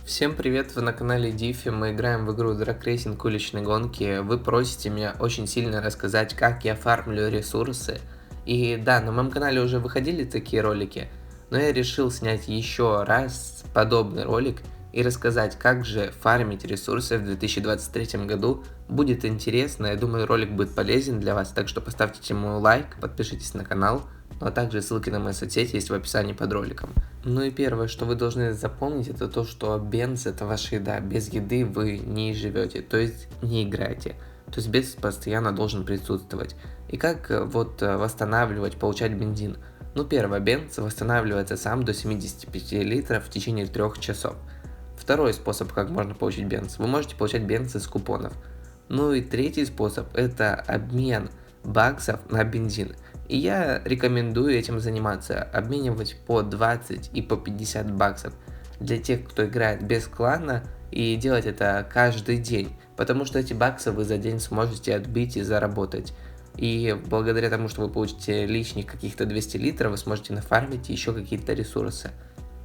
Всем привет, вы на канале Дифи, мы играем в игру Drag Racing уличной гонки. Вы просите меня очень сильно рассказать, как я фармлю ресурсы. И да, на моем канале уже выходили такие ролики, но я решил снять еще раз подобный ролик и рассказать, как же фармить ресурсы в 2023 году. Будет интересно, я думаю, ролик будет полезен для вас, так что поставьте ему лайк, подпишитесь на канал. Ну а также ссылки на мои соцсети есть в описании под роликом. Ну и первое, что вы должны запомнить, это то, что бенз это ваша еда. Без еды вы не живете, то есть не играете. То есть бенз постоянно должен присутствовать. И как восстанавливать, получать бензин? Ну первое, бенз восстанавливается сам до 75 литров в течение 3 часов. Второй способ, как можно получить бенз. Вы можете получать бенз из купонов. Ну и третий способ, это обмен баксов на бензин. И я рекомендую этим заниматься, обменивать по 20 и по 50 баксов для тех, кто играет без клана, и делать это каждый день, потому что эти баксы вы за день сможете отбить и заработать. И благодаря тому, что вы получите лишних каких-то 200 литров, вы сможете нафармить еще какие-то ресурсы.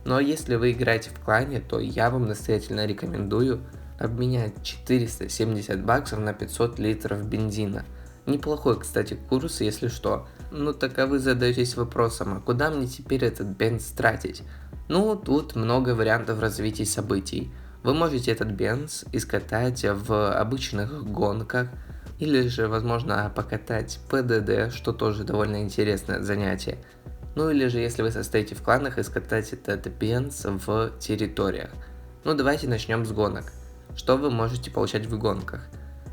Но если вы играете в клане, то я вам настоятельно рекомендую обменять 470 баксов на 500 литров бензина. Неплохой, кстати, курс, если что. Ну так а вы задаетесь вопросом, а куда мне теперь этот бенз тратить? Ну, тут много вариантов развития событий. Вы можете этот бенз искатать в обычных гонках, или же, возможно, покатать ПДД, что тоже довольно интересное занятие. Ну или же, если вы состоите в кланах, искатать этот бенз в территориях. Ну давайте начнем с гонок. Что вы можете получать в гонках?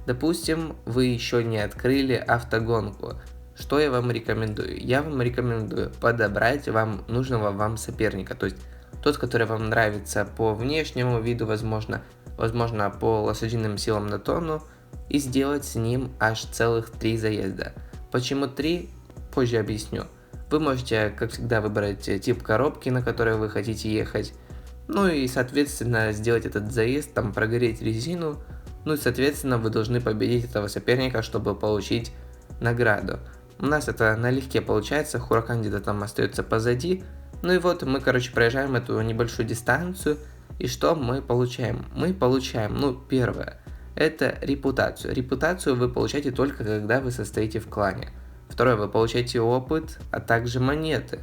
Допустим, вы еще не открыли автогонку. Что я вам рекомендую? Я вам рекомендую подобрать вам нужного вам соперника. То есть тот, который вам нравится по внешнему виду, возможно по лошадиным силам на тонну, и сделать с ним аж целых 3 заезда. Почему 3? Позже объясню. Вы можете, как всегда, выбрать тип коробки, на которой вы хотите ехать. Ну и, соответственно, сделать этот заезд, там прогореть резину. Ну и, соответственно, вы должны победить этого соперника, чтобы получить награду. У нас это налегке получается, Huracan где-то там остается позади. Ну и вот мы, проезжаем эту небольшую дистанцию. И что мы получаем? Мы получаем, первое, это репутацию. Репутацию вы получаете только когда вы состоите в клане. Второе, вы получаете опыт, а также монеты.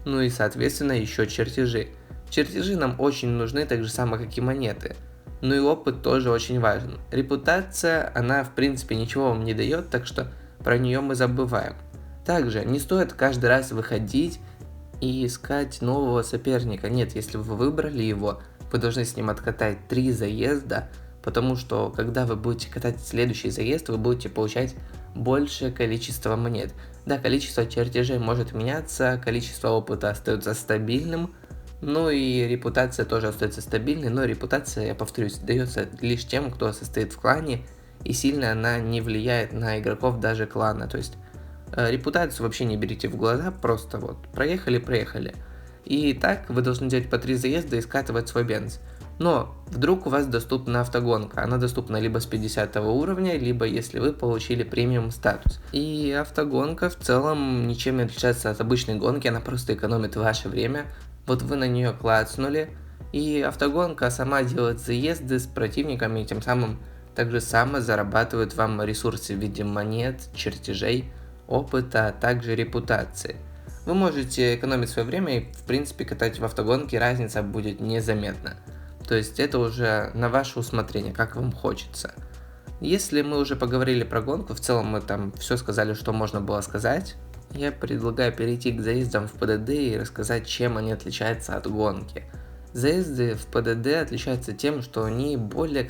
Ну и, соответственно, еще чертежи. Чертежи нам очень нужны, так же самое, как и монеты. Ну и опыт тоже очень важен. Репутация, она в принципе ничего вам не дает, так что про нее мы забываем. Также не стоит каждый раз выходить и искать нового соперника. Нет, если вы выбрали его, вы должны с ним откатать 3 заезда, потому что когда вы будете катать следующий заезд, вы будете получать большее количество монет. Да, количество чертежей может меняться, количество опыта остается стабильным, ну и репутация тоже остается стабильной, но репутация, я повторюсь, дается лишь тем, кто состоит в клане, и сильно она не влияет на игроков даже клана. То есть репутацию вообще не берите в глаза, просто проехали. И так вы должны делать по 3 заезда и скатывать свой бенз. Но вдруг у вас доступна автогонка, она доступна либо с 50 уровня, либо если вы получили премиум статус. И автогонка в целом ничем не отличается от обычной гонки, она просто экономит ваше время. Вот вы на нее клацнули, и автогонка сама делает заезды с противниками, и тем самым также само зарабатывает вам ресурсы в виде монет, чертежей, опыта, а также репутации. Вы можете экономить свое время и в принципе катать в автогонке, разница будет незаметна. То есть это уже на ваше усмотрение, как вам хочется. Если мы уже поговорили про гонку, в целом мы там все сказали, что можно было сказать, я предлагаю перейти к заездам в ПДД и рассказать, чем они отличаются от гонки. Заезды в ПДД отличаются тем, что они более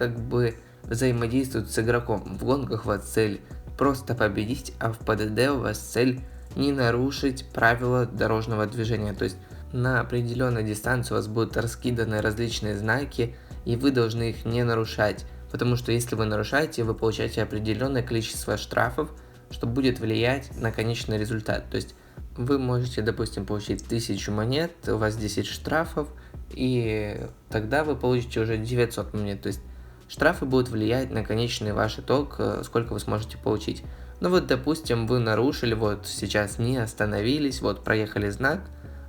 взаимодействуют с игроком. В гонках у вас цель просто победить, а в ПДД у вас цель не нарушить правила дорожного движения. То есть на определенной дистанции у вас будут раскиданы различные знаки, и вы должны их не нарушать. Потому что если вы нарушаете, вы получаете определенное количество штрафов, что будет влиять на конечный результат. То есть вы можете, допустим, получить 1000 монет, у вас 10 штрафов, и тогда вы получите уже 900 монет. То есть штрафы будут влиять на конечный ваш итог, сколько вы сможете получить. Ну вот, допустим, вы нарушили, сейчас не остановились, проехали знак,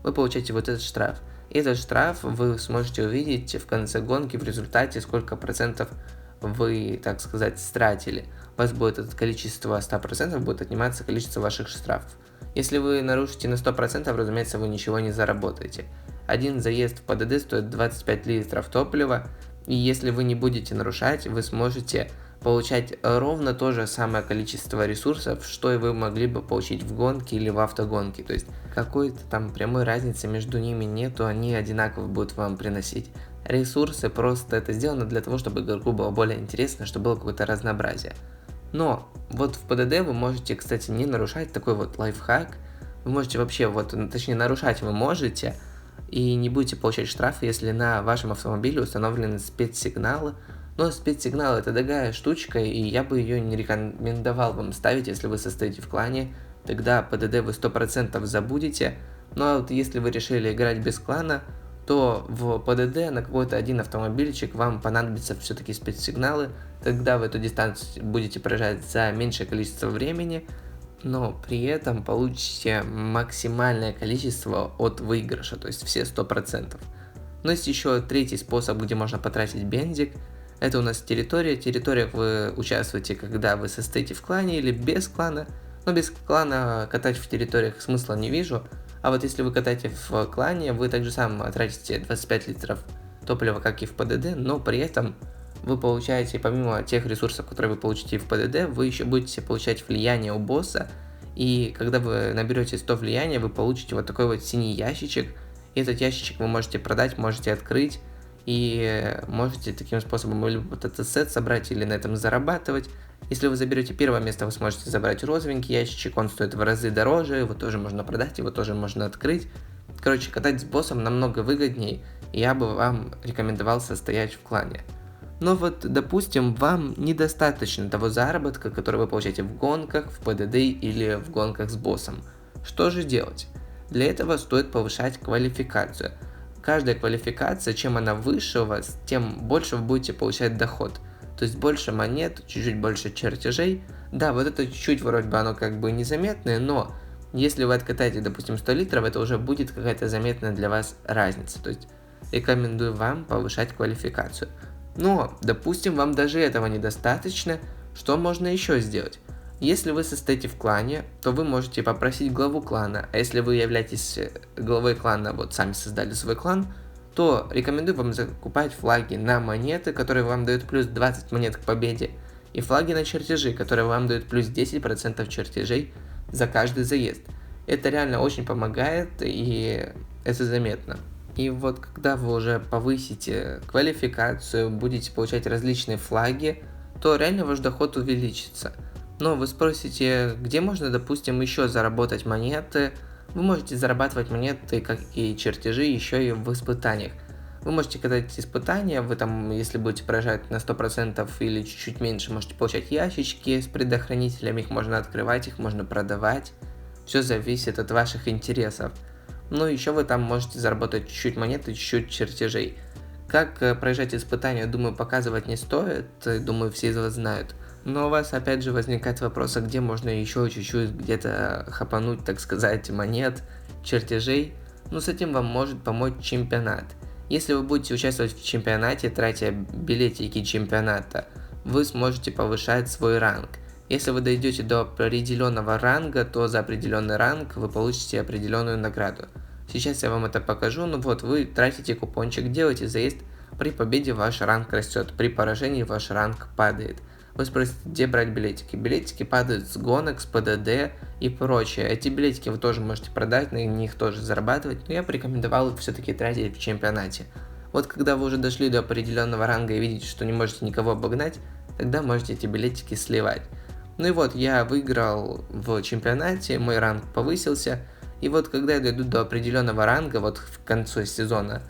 вы получаете вот этот штраф. И этот штраф вы сможете увидеть в конце гонки в результате, сколько процентов вы, так сказать, стратили. У вас будет это количество 100%, будет отниматься количество ваших штрафов. Если вы нарушите на 100%, разумеется, вы ничего не заработаете. Один заезд в ПДД стоит 25 литров топлива, и если вы не будете нарушать, вы сможете получать ровно то же самое количество ресурсов, что и вы могли бы получить в гонке или в автогонке. То есть какой-то там прямой разницы между ними нету, они одинаково будут вам приносить ресурсы, просто это сделано для того, чтобы игроку было более интересно, чтобы было какое-то разнообразие. Но вот в ПДД вы можете, кстати, не нарушать, такой вот лайфхак. Вы можете вообще, точнее нарушать вы можете, и не будете получать штрафы, если на вашем автомобиле установлены спецсигналы. Но спецсигнал это дорогая штучка, и я бы ее не рекомендовал вам ставить, если вы состоите в клане. Тогда ПДД вы 100% забудете. Но вот если вы решили играть без клана, то в ПДД на какой-то один автомобильчик вам понадобятся все-таки спецсигналы. Тогда вы эту дистанцию будете проезжать за меньшее количество времени, но при этом получите максимальное количество от выигрыша, то есть все 100%. Но есть еще третий способ, где можно потратить бензик. Это у нас территория. В территориях вы участвуете, когда вы состоите в клане или без клана. Но без клана катать в территориях смысла не вижу. А вот если вы катаете в клане, вы также само тратите 25 литров топлива, как и в ПДД, но при этом вы получаете, помимо тех ресурсов, которые вы получите в ПДД, вы еще будете получать влияние у босса. И когда вы наберете 100 влияния, вы получите вот такой вот синий ящичек. И этот ящичек вы можете продать, можете открыть. И можете таким способом либо вот этот сет собрать или на этом зарабатывать. Если вы заберете первое место, вы сможете забрать розовенький ящичек, он стоит в разы дороже, его тоже можно продать, его тоже можно открыть. Короче, катать с боссом намного выгоднее, и я бы вам рекомендовал состоять в клане. Но вот, допустим, вам недостаточно того заработка, который вы получаете в гонках, в ПДД или в гонках с боссом. Что же делать? Для этого стоит повышать квалификацию. Каждая квалификация, чем она выше у вас, тем больше вы будете получать доход. То есть больше монет, чуть-чуть больше чертежей. Да, вот это чуть-чуть вроде бы оно как бы незаметное, но если вы откатаете, допустим, 100 литров, это уже будет какая-то заметная для вас разница. То есть рекомендую вам повышать квалификацию. Но, допустим, вам даже этого недостаточно, что можно еще сделать? Если вы состоите в клане, то вы можете попросить главу клана, а если вы являетесь главой клана, вот сами создали свой клан, то рекомендую вам закупать флаги на монеты, которые вам дают плюс 20 монет к победе, и флаги на чертежи, которые вам дают плюс 10% чертежей за каждый заезд. Это реально очень помогает, и это заметно. И вот когда вы уже повысите квалификацию, будете получать различные флаги, то реально ваш доход увеличится. Но вы спросите, где можно, допустим, еще заработать монеты? Вы можете зарабатывать монеты, как и чертежи, еще и в испытаниях. Вы можете катать испытания, вы там, если будете проезжать на 100% или чуть-чуть меньше, можете получать ящички с предохранителями, их можно открывать, их можно продавать. Все зависит от ваших интересов. Ну, еще вы там можете заработать чуть-чуть монет и чуть-чуть чертежей. Как проезжать испытания, думаю, показывать не стоит, думаю, все из вас знают. Но у вас опять же возникает вопрос, а где можно еще чуть-чуть где-то хапануть, так сказать, монет, чертежей? Ну, с этим вам может помочь чемпионат. Если вы будете участвовать в чемпионате, тратя билетики чемпионата, вы сможете повышать свой ранг. Если вы дойдете до определенного ранга, то за определенный ранг вы получите определенную награду. Сейчас я вам это покажу. Ну вот, вы тратите купончик, делаете заезд, при победе ваш ранг растет, при поражении ваш ранг падает. Вы спросите, где брать билетики? Билетики падают с гонок, с ПДД и прочее. Эти билетики вы тоже можете продать, на них тоже зарабатывать, но я бы рекомендовал их все-таки тратить в чемпионате. Вот когда вы уже дошли до определенного ранга и видите, что не можете никого обогнать, тогда можете эти билетики сливать. Ну и вот, я выиграл в чемпионате, мой ранг повысился, и вот когда я дойду до определенного ранга, вот в конце сезона,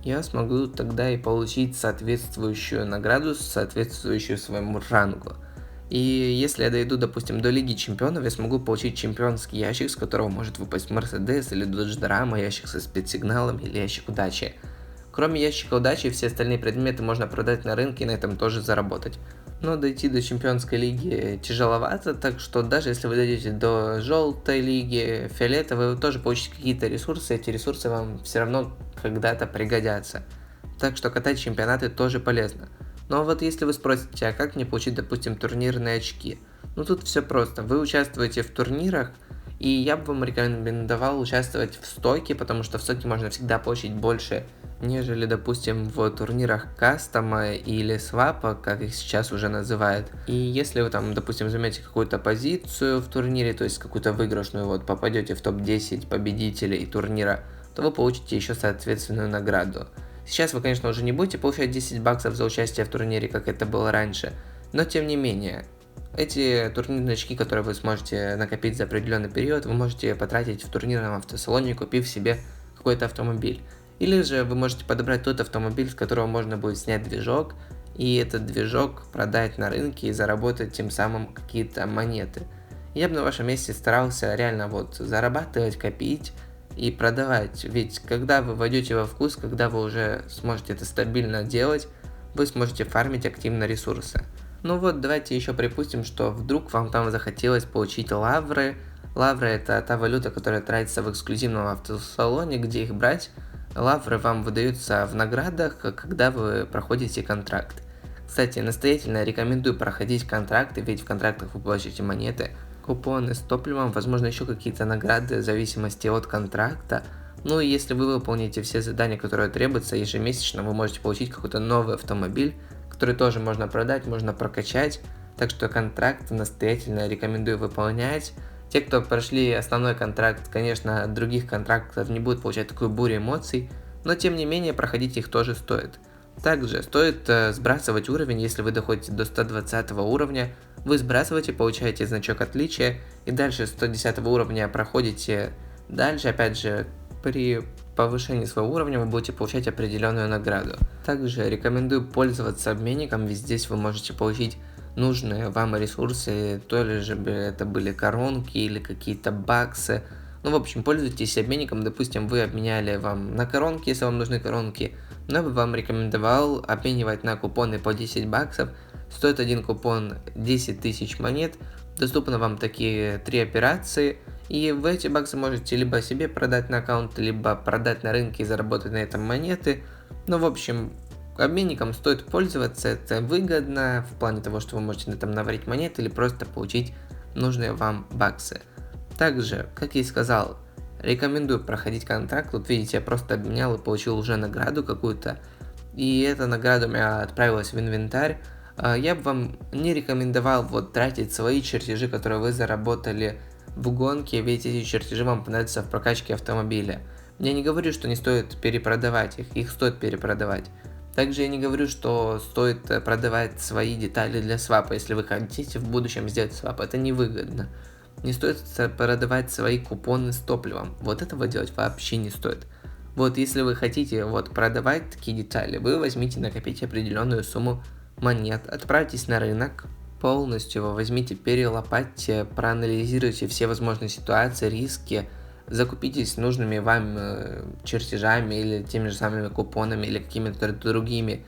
я смогу тогда и получить соответствующую награду, соответствующую своему рангу. И если я дойду, допустим, до Лиги Чемпионов, я смогу получить чемпионский ящик, с которого может выпасть Мерседес или Dodge Drama, ящик со спецсигналами или ящик удачи. Кроме ящика удачи, все остальные предметы можно продать на рынке и на этом тоже заработать. Но дойти до чемпионской лиги тяжеловато, так что даже если вы дойдете до желтой лиги, фиолетовой, вы тоже получите какие-то ресурсы, эти ресурсы вам все равно когда-то пригодятся. Так что катать чемпионаты тоже полезно. Но вот если вы спросите, а как мне получить, допустим, турнирные очки? Ну тут все просто, вы участвуете в турнирах, и я бы вам рекомендовал участвовать в стойке, потому что в стойке можно всегда получить больше, нежели, допустим, в турнирах кастома или свапа, как их сейчас уже называют. И если вы там, допустим, займете какую-то позицию в турнире, то есть какую-то выигрышную, вот попадете в топ-10 победителей турнира, то вы получите еще соответственную награду. Сейчас вы, конечно, уже не будете получать 10 баксов за участие в турнире, как это было раньше, но тем не менее, эти турнирные очки, которые вы сможете накопить за определенный период, вы можете потратить в турнирном автосалоне, купив себе какой-то автомобиль. Или же вы можете подобрать тот автомобиль, с которого можно будет снять движок, и этот движок продать на рынке и заработать тем самым какие-то монеты. Я бы на вашем месте старался реально вот зарабатывать, копить и продавать. Ведь когда вы войдете во вкус, когда вы уже сможете это стабильно делать, вы сможете фармить активно ресурсы. Ну вот, давайте еще припустим, что вдруг вам там захотелось получить лавры. Лавры — это та валюта, которая тратится в эксклюзивном автосалоне, где их брать. Лавры вам выдаются в наградах, когда вы проходите контракт. Кстати, настоятельно рекомендую проходить контракты, ведь в контрактах вы получите монеты, купоны с топливом, возможно еще какие-то награды в зависимости от контракта. Ну и если вы выполните все задания, которые требуются, ежемесячно вы можете получить какой-то новый автомобиль, который тоже можно продать, можно прокачать. Так что контракт настоятельно рекомендую выполнять. Те, кто прошли основной контракт, конечно, от других контрактов не будут получать такую бурю эмоций, но тем не менее проходить их тоже стоит. Также стоит сбрасывать уровень, если вы доходите до 120 уровня, вы сбрасываете, получаете значок отличия, и дальше 110 уровня проходите дальше, опять же, при повышении своего уровня вы будете получать определенную награду. Также рекомендую пользоваться обменником, ведь здесь вы можете получить нужные вам ресурсы, то ли же это были коронки или какие-то баксы. Ну, в общем, пользуйтесь обменником, допустим, вы обменяли вам на коронки, если вам нужны коронки, но я бы вам рекомендовал обменивать на купоны по 10 баксов. Стоит один купон 10 тысяч монет, доступны вам такие 3 операции, и вы эти баксы можете либо себе продать на аккаунт, либо продать на рынке и заработать на этом монеты. Ну, в общем, обменником стоит пользоваться, это выгодно в плане того, что вы можете на этом наварить монеты или просто получить нужные вам баксы. Также, как я и сказал, рекомендую проходить контракт. Вот видите, я просто обменял и получил уже награду какую-то, и эта награда у меня отправилась в инвентарь. Я бы вам не рекомендовал вот тратить свои чертежи, которые вы заработали в гонке, ведь эти чертежи вам понадобятся в прокачке автомобиля. Я не говорю, что не стоит перепродавать их стоит перепродавать. Также я не говорю, что стоит продавать свои детали для свапа, если вы хотите в будущем сделать свап, это невыгодно. Не стоит продавать свои купоны с топливом, вот этого делать вообще не стоит. Вот если вы хотите вот продавать такие детали, вы возьмите, накопите определенную сумму монет, отправьтесь на рынок, полностью его возьмите, перелопатьте, проанализируйте все возможные ситуации, риски, закупитесь нужными вам чертежами или теми же самыми купонами или какими-то другими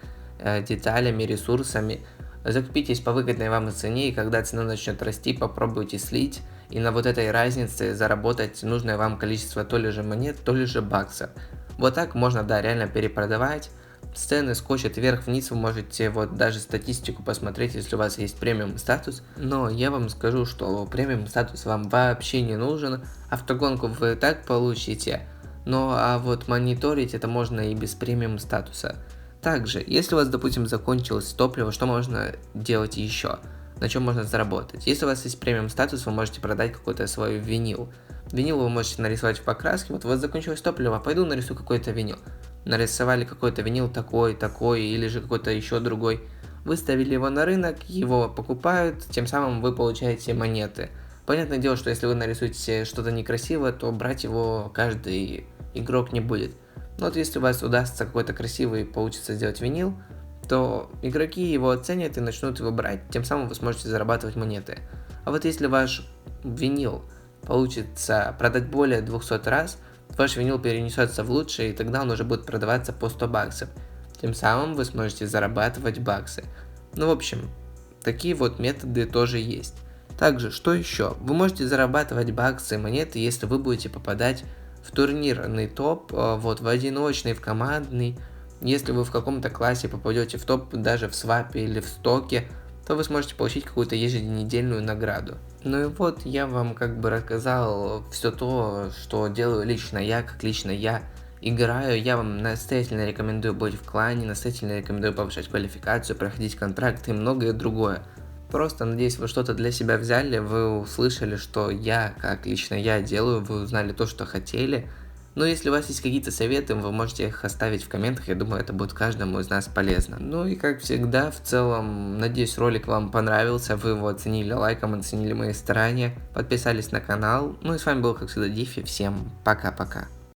деталями, ресурсами. Закупитесь по выгодной вам цене, и когда цена начнет расти, попробуйте слить и на вот этой разнице заработать нужное вам количество то ли же монет, то ли же баксов. Вот так можно, да, реально перепродавать. Цены скочат вверх-вниз, вы можете вот даже статистику посмотреть, если у вас есть премиум статус. Но я вам скажу, что премиум статус вам вообще не нужен, автогонку вы и так получите. Ну а вот мониторить это можно и без премиум статуса. Также, если у вас, допустим, закончилось топливо, что можно делать еще? На чем можно заработать? Если у вас есть премиум статус, вы можете продать какой-то свой винил. Винил вы можете нарисовать в покраске. Вот у вас закончилось топливо, пойду нарисую какой-то винил. Нарисовали какой-то винил такой, или же какой-то еще другой. Выставили его на рынок, его покупают, тем самым вы получаете монеты. Понятное дело, что если вы нарисуете что-то некрасивое, то брать его каждый игрок не будет. Но вот если у вас удастся какой-то красивый получится сделать винил, то игроки его оценят и начнут его брать, тем самым вы сможете зарабатывать монеты. А вот если ваш винил получится продать более 200 раз, ваш винил перенесется в лучший, и тогда он уже будет продаваться по 100 баксов. Тем самым вы сможете зарабатывать баксы. Ну, в общем, такие вот методы тоже есть. Также, что еще? Вы можете зарабатывать баксы и монеты, если вы будете попадать в турнирный топ, вот в одиночный, в командный. Если вы в каком-то классе попадете в топ, даже в свапе или в стоке, то вы сможете получить какую-то еженедельную награду. Ну и вот я вам как бы рассказал все то, что делаю лично я, как лично я играю. Я вам настоятельно рекомендую быть в клане, настоятельно рекомендую повышать квалификацию, проходить контракты и многое другое. Просто надеюсь, вы что-то для себя взяли, вы услышали, что я, как лично я делаю, вы узнали то, что хотели. Но если у вас есть какие-то советы, вы можете их оставить в комментах, я думаю, это будет каждому из нас полезно. Ну и как всегда, в целом, надеюсь, ролик вам понравился, вы его оценили лайком, оценили мои старания, подписались на канал. Ну и с вами был, как всегда, Дифи, всем пока-пока.